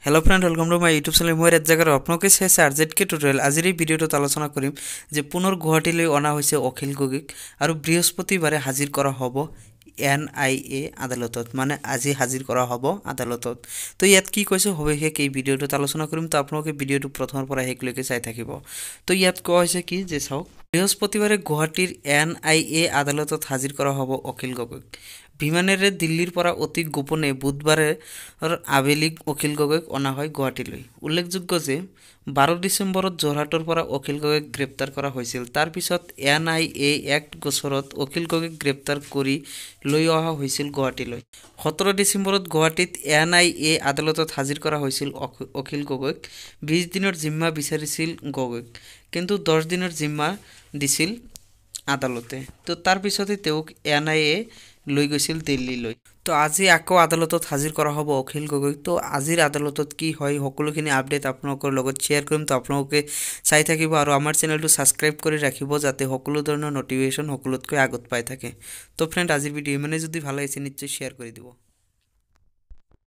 Hello friend welcome to my YouTube channel मैं राজ্জাগাৰ আপোনালোকে চাইছে আৰজেডকে টিউটোৰিয়েল। আজিৰ এই ভিডিঅ'টোত আলোচনা কৰিম যে পুনৰ গুৱাহাটীলৈ অনা হৈছে অখিল গগৈক আৰু বৃহস্পতিবাৰে হাজিৰ কৰা হ'ব NIA আদালতত, মানে আজি হাজিৰ কৰা হ'ব আদালতত। তো ইয়াত কি কৈছে সবিশেষ এই ভিডিঅ'টোত আলোচনা কৰিম, তো আপোনালোকে ভিডিঅ'টো প্ৰথমৰ পৰা শেষলৈকে চাই থাকিব। তো ইয়াত কোৱা হৈছে কি যে চাওক, বৃহস্পতিবাৰে গুৱাহাটীৰ NIA আদালতত হাজিৰ কৰা হ'ব অখিল গগৈক। বিমানেৰে দিল্লীৰ পৰা অতি গোপনে বুধবাৰে আবেলি অখিল গগৈক অনা হয় গুৱাহাটীলৈ। উল্লেখযোগ্য যে 12 ডিচেম্বৰত যোৰহাটৰ পৰা অখিল গগৈক গ্ৰেপ্তাৰ কৰা হৈছিল। তাৰ পিছত NIA এক্ট গোচৰত অখিল গগৈক গ্ৰেপ্তাৰ কৰি লৈ অহা হৈছিল গুৱাহাটীলৈ। 17 ডিচেম্বৰত গুৱাহাটীত NIA আদালতত হাজিৰ কৰা হৈছিল অখিল গগৈক। 20 দিনৰ জিম্মা বিচাৰিছিল গগৈক, কিন্তু 10 দিনৰ জিম্মা দিছিল আদালতে। তো তাৰ পিছতে তেওঁক NIA লৈ গৈছিল দিল্লীলৈ। তো আজি আকৌ আদালতত হাজিৰ কৰা হ'ব অখিল গগৈক। তো আজিৰ আদালতত কি হয় সকলোখিনি আপডেট আপোনালোকৰ লগত শ্বেয়াৰ কৰিম। তো আপোনালোকে চাই থাকিব আৰু আমাৰ চেনেলটো ছাবস্ক্ৰাইব কৰি ৰাখিব যাতে সকলো ধৰণৰ নটিফিকেশ্যন সকলোতকৈ আগত পাই থাকে। তো ফ্ৰেণ্ড আজিৰ ভিডিঅ' ইমানেই, যদি ভাল লাগিছে নিশ্চয় শ্বেয়াৰ কৰি দিব।